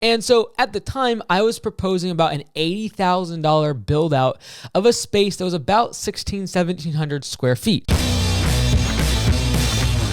And so at the time, I was proposing about an $80,000 build out of a space that was about 1,700 square feet.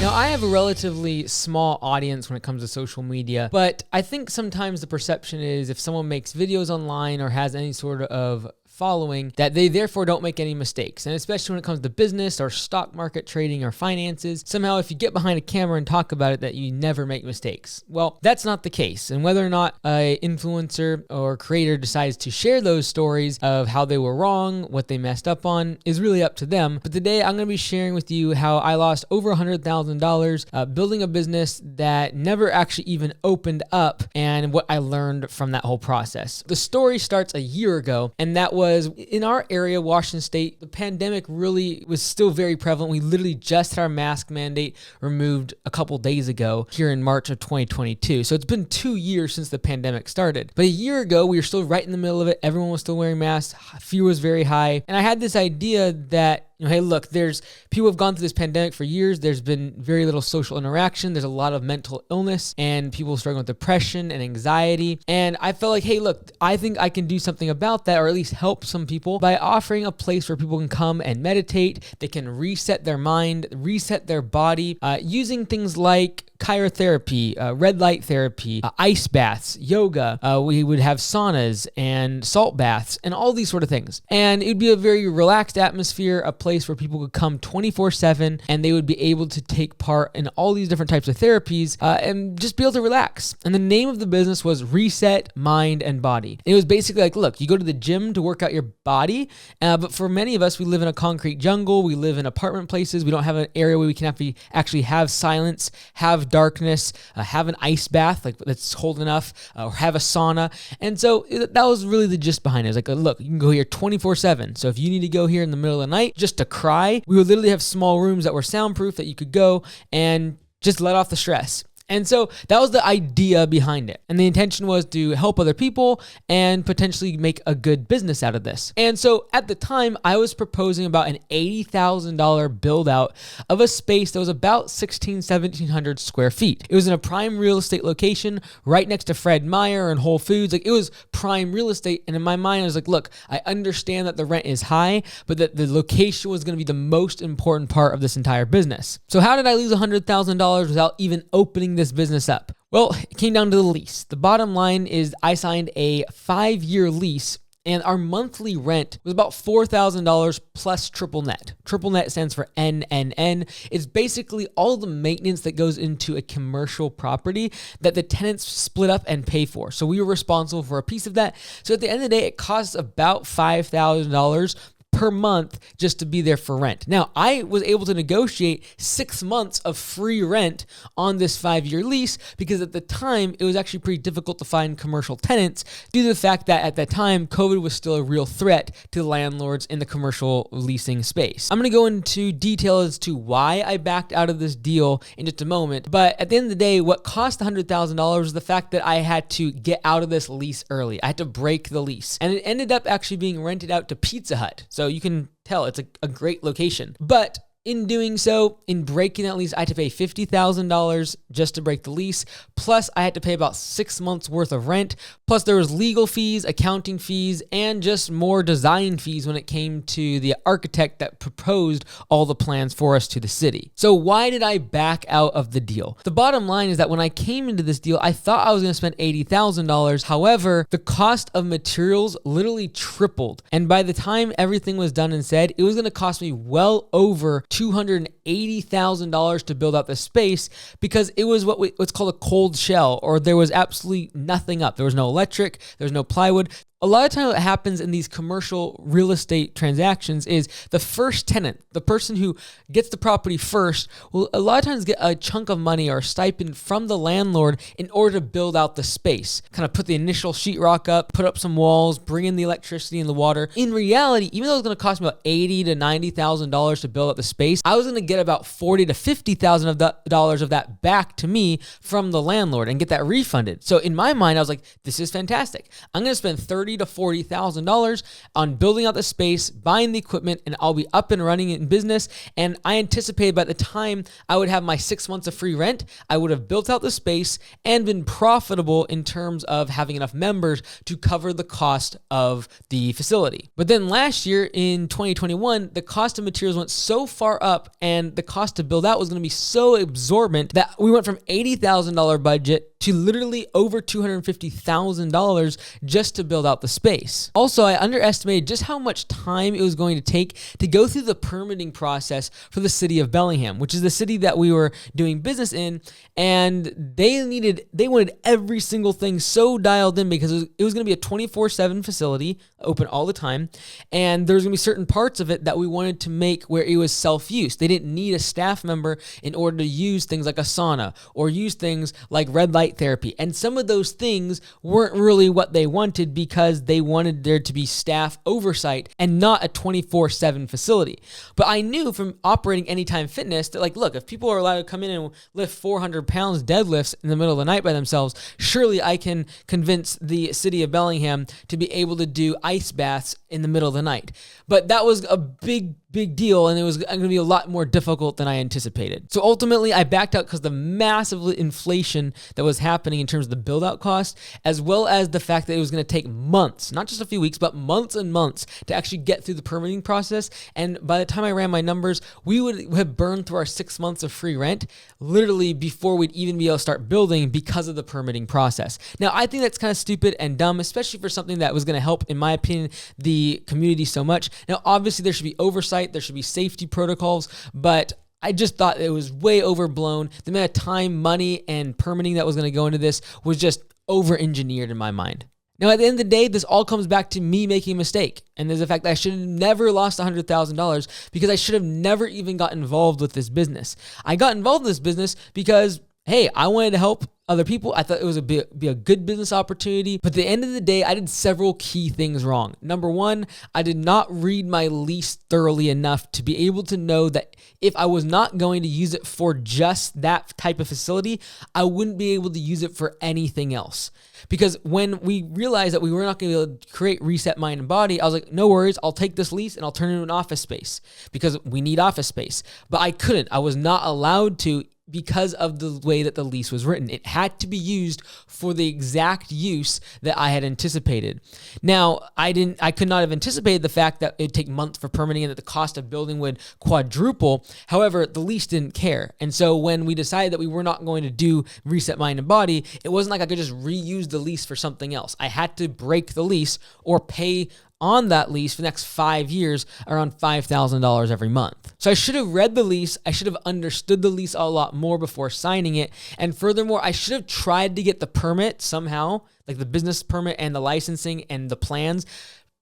Now, I have a relatively small audience when it comes to social media, but I think sometimes the perception is if someone makes videos online or has any sort of following, that they therefore don't make any mistakes. And especially when it comes to business or stock market trading or finances, somehow if you get behind a camera and talk about it, that you never make mistakes. Well, that's not the case. And whether or not an influencer or creator decides to share those stories of how they were wrong, what they messed up on, is really up to them. But today I'm going to be sharing with you how I lost over $100,000 building a business that never actually even opened up, and what I learned from that whole process. The story starts a year ago, and that was in our area, Washington State, the pandemic really was still very prevalent. We literally just had our mask mandate removed a couple days ago here in March of 2022. So it's been 2 years since the pandemic started. But a year ago, we were still right in the middle of it. Everyone was still wearing masks. Fear was very high. And I had this idea that, hey, look, there's people have gone through this pandemic for years. There's been very little social interaction. There's a lot of mental illness and people struggling with depression and anxiety. And I felt like, hey, look, I think I can do something about that, or at least help some people by offering a place where people can come and meditate. They can reset their mind, reset their body, using things like cryotherapy, red light therapy, ice baths, yoga. We would have saunas and salt baths and all these sort of things. And it would be a very relaxed atmosphere, a place where people could come 24/7 and they would be able to take part in all these different types of therapies and just be able to relax. And the name of the business was Reset Mind and Body. It was basically like, look, you go to the gym to work out your body, but for many of us, we live in a concrete jungle. We live in apartment places. We don't have an area where we can actually have silence, have darkness, have an ice bath like that's cold enough, or have a sauna. And so that was really the gist behind it. It's like, look, you can go here 24/7. So if you need to go here in the middle of the night just to cry, we would literally have small rooms that were soundproof that you could go and just let off the stress. And so that was the idea behind it. And the intention was to help other people and potentially make a good business out of this. And so at the time, I was proposing about an $80,000 build out of a space that was about 1,700 square feet. It was in a prime real estate location right next to Fred Meyer and Whole Foods. Like, it was prime real estate. And in my mind, I was like, look, I understand that the rent is high, but that the location was going to be the most important part of this entire business. So how did I lose $100,000 without even opening this business up? Well, it came down to the lease. The bottom line is I signed a 5-year lease, and our monthly rent was about $4,000 plus triple net. Triple net stands for NNN. It's basically all the maintenance that goes into a commercial property that the tenants split up and pay for. So we were responsible for a piece of that. So at the end of the day, it costs about $5,000 per month just to be there for rent. Now, I was able to negotiate 6 months of free rent on this 5-year lease because at the time, it was actually pretty difficult to find commercial tenants due to the fact that at that time, COVID was still a real threat to landlords in the commercial leasing space. I'm going to go into detail as to why I backed out of this deal in just a moment, but at the end of the day, what cost $100,000 was the fact that I had to get out of this lease early. I had to break the lease, and it ended up actually being rented out to Pizza Hut. So you can tell it's a great location. But in doing so, in breaking that lease, I had to pay $50,000 just to break the lease. Plus, I had to pay about 6 months worth of rent. Plus, there was legal fees, accounting fees, and just more design fees when it came to the architect that proposed all the plans for us to the city. So why did I back out of the deal? The bottom line is that when I came into this deal, I thought I was going to spend $80,000. However, the cost of materials literally tripled. And by the time everything was done and said, it was going to cost me well over $280,000 to build out the space because it was what's called a cold shell, or there was absolutely nothing up. There was no electric, there was no plywood. A lot of times what happens in these commercial real estate transactions is the first tenant, the person who gets the property first, will a lot of times get a chunk of money or a stipend from the landlord in order to build out the space. Kind of put the initial sheetrock up, put up some walls, bring in the electricity and the water. In reality, even though it's going to cost me about $80,000 to $90,000 to build out the space, I was going to get about $40,000 to $50,000 of that back to me from the landlord and get that refunded. So in my mind, I was like, this is fantastic. I'm going to spend $30,000 to $40,000 on building out the space, buying the equipment, and I'll be up and running in business. And I anticipated by the time I would have my 6 months of free rent, I would have built out the space and been profitable in terms of having enough members to cover the cost of the facility. But then last year in 2021, the cost of materials went so far up and the cost to build out was going to be so absorbent that we went from $80,000 budget to literally over $250,000 just to build out the space. Also, I underestimated just how much time it was going to take to go through the permitting process for the city of Bellingham, which is the city that we were doing business in, and they wanted every single thing so dialed in because it was going to be a 24/7 facility, open all the time, and there's going to be certain parts of it that we wanted to make where it was self-use. They didn't need a staff member in order to use things like a sauna or use things like red light therapy. And some of those things weren't really what they wanted because they wanted there to be staff oversight and not a 24/7 facility. But I knew from operating Anytime Fitness that, like, look, if people are allowed to come in and lift 400 pounds deadlifts in the middle of the night by themselves, surely I can convince the city of Bellingham to be able to do ice baths in the middle of the night. But that was a big deal, and it was going to be a lot more difficult than I anticipated. So ultimately, I backed out because the massive inflation that was happening in terms of the build-out cost, as well as the fact that it was going to take months, not just a few weeks, but months and months to actually get through the permitting process. And by the time I ran my numbers, we would have burned through our 6 months of free rent literally before we'd even be able to start building because of the permitting process. Now, I think that's kind of stupid and dumb, especially for something that was going to help, in my opinion, the community so much. Now, obviously, there should be oversight. There should be safety protocols, but I just thought it was way overblown. The amount of time, money, and permitting that was going to go into this was just over-engineered in my mind. Now, at the end of the day, this all comes back to me making a mistake. And there's the fact that I should have never lost $100,000 because I should have never even got involved with this business. I got involved in this business because, hey, I wanted to help other people. I thought it was be a good business opportunity. But at the end of the day, I did several key things wrong. Number one, I did not read my lease thoroughly enough to be able to know that if I was not going to use it for just that type of facility, I wouldn't be able to use it for anything else. Because when we realized that we were not going to be able to create Reset Mind and Body, I was like, no worries, I'll take this lease and I'll turn it into an office space because we need office space. But I couldn't. I was not allowed to because of the way that the lease was written. It had to be used for the exact use that I had anticipated. Now, I could not have anticipated the fact that it'd take months for permitting and that the cost of building would quadruple. However, the lease didn't care. And so when we decided that we were not going to do Reset Mind and Body, it wasn't like I could just reuse the lease for something else. I had to break the lease or pay on that lease for the next 5 years around $5,000 every month. So I should have read the lease. I should have understood the lease a lot more before signing it. And furthermore, I should have tried to get the permit somehow, like the business permit and the licensing and the plans,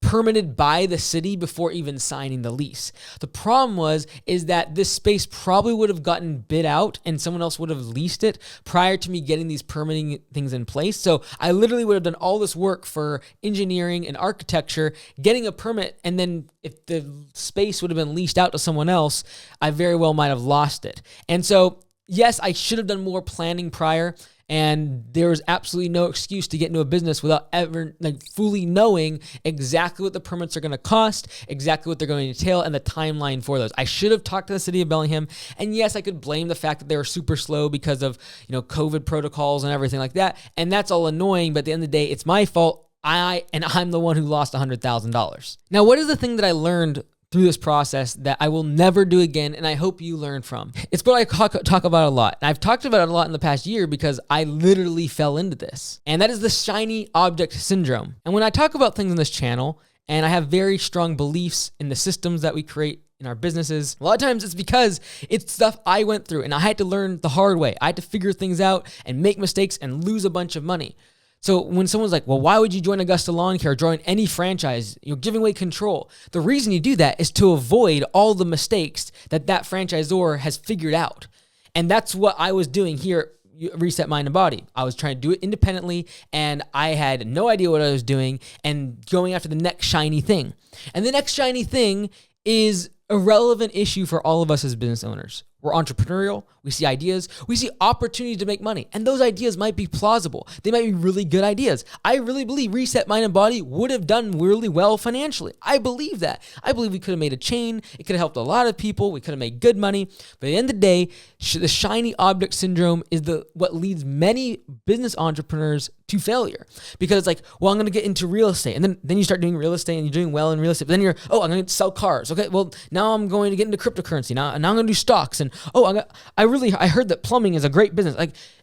permitted by the city before even signing the lease. The problem is that this space probably would have gotten bid out and someone else would have leased it prior to me getting these permitting things in place. So I literally would have done all this work for engineering and architecture, getting a permit, and then if the space would have been leased out to someone else, I very well might have lost it. And so, yes, I should have done more planning prior. And there was absolutely no excuse to get into a business without ever fully knowing exactly what the permits are going to cost, exactly what they're going to entail, and the timeline for those. I should have talked to the city of Bellingham. And yes, I could blame the fact that they were super slow because of COVID protocols and everything like that. And that's all annoying. But at the end of the day, it's my fault. I'm the one who lost $100,000. Now, what is the thing that I learned through this process that I will never do again, and I hope you learn from? It's what I talk about a lot. And I've talked about it a lot in the past year because I literally fell into this. And that is the shiny object syndrome. And when I talk about things on this channel, and I have very strong beliefs in the systems that we create in our businesses, a lot of times it's because it's stuff I went through and I had to learn the hard way. I had to figure things out and make mistakes and lose a bunch of money. So when someone's like, well, why would you join Augusta Lawn Care or join any franchise? You're giving away control. The reason you do that is to avoid all the mistakes that franchisor has figured out. And that's what I was doing here at Reset Mind and Body. I was trying to do it independently, and I had no idea what I was doing and going after the next shiny thing. And the next shiny thing is a relevant issue for all of us as business owners. We're entrepreneurial. We see ideas. We see opportunity to make money. And those ideas might be plausible. They might be really good ideas. I really believe Reset Mind and Body would have done really well financially. I believe that. I believe we could have made a chain. It could have helped a lot of people. We could have made good money. But at the end of the day, the shiny object syndrome is what leads many business entrepreneurs to failure. Because it's like, well, I'm going to get into real estate. And then you start doing real estate and you're doing well in real estate. But then I'm going to sell cars. Okay, well, now I'm going to get into cryptocurrency. Now I'm going to do stocks. And I heard that plumbing is a great business.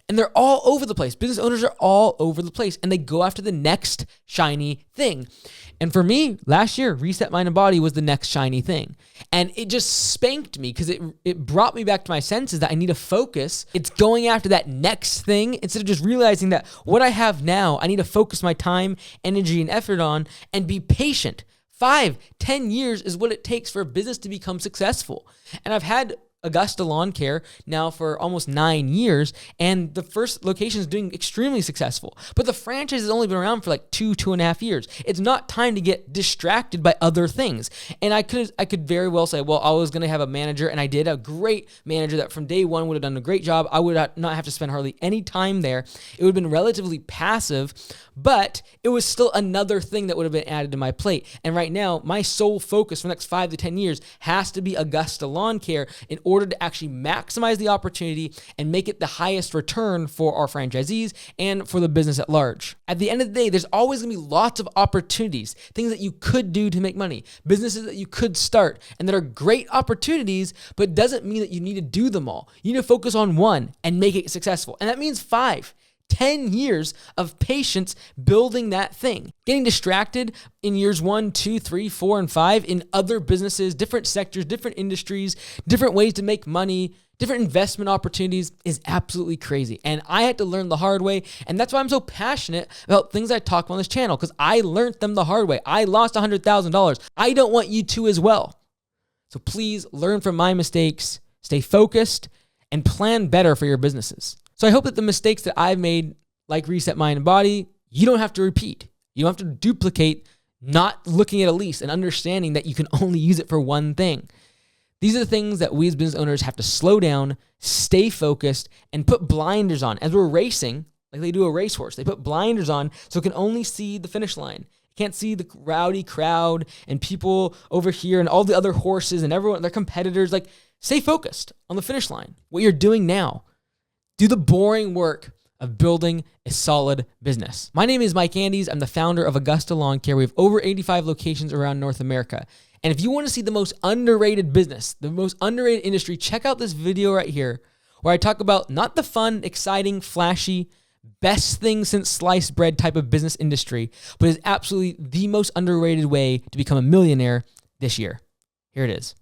And they're all over the place. Business owners are all over the place, and they go after the next shiny thing. And for me, last year, Reset Mind and Body was the next shiny thing. And it just spanked me because it brought me back to my senses that I need to focus. It's going after that next thing instead of just realizing that what I have now, I need to focus my time, energy, and effort on and be patient. 5, 10 years is what it takes for a business to become successful. And I've had Augusta Lawn Care now for almost 9 years, and the first location is doing extremely successful. But the franchise has only been around for like 2.5 years. It's not time to get distracted by other things. And I could very well say, well, I was going to have a manager, and I did, a great manager that from day one would have done a great job. I would not have to spend hardly any time there. It would have been relatively passive, but it was still another thing that would have been added to my plate. And right now, my sole focus for the next 5 to 10 years has to be Augusta Lawn Care in order to actually maximize the opportunity and make it the highest return for our franchisees and for the business at large. At the end of the day, there's always going to be lots of opportunities, things that you could do to make money, businesses that you could start, and that are great opportunities, but doesn't mean that you need to do them all. You need to focus on one and make it successful. And that means 5, 10 years of patience building that thing. Getting distracted in years 1, 2, 3, 4, and 5 in other businesses, different sectors, different industries, different ways to make money, different investment opportunities is absolutely crazy. And I had to learn the hard way. And that's why I'm so passionate about things I talk about on this channel, because I learned them the hard way. I lost $100,000. I don't want you to as well. So please learn from my mistakes, stay focused, and plan better for your businesses. So I hope that the mistakes that I've made, like Reset Mind and Body, you don't have to repeat. You don't have to duplicate not looking at a lease and understanding that you can only use it for one thing. These are the things that we as business owners have to slow down, stay focused, and put blinders on. As we're racing, like they do a racehorse, they put blinders on so it can only see the finish line. You can't see the rowdy crowd and people over here and all the other horses and everyone, their competitors. Like, stay focused on the finish line, what you're doing now. Do the boring work of building a solid business. My name is Mike Andes. I'm the founder of Augusta Lawn Care. We have over 85 locations around North America. And if you want to see the most underrated business, the most underrated industry, check out this video right here where I talk about not the fun, exciting, flashy, best thing since sliced bread type of business industry, but is absolutely the most underrated way to become a millionaire this year. Here it is.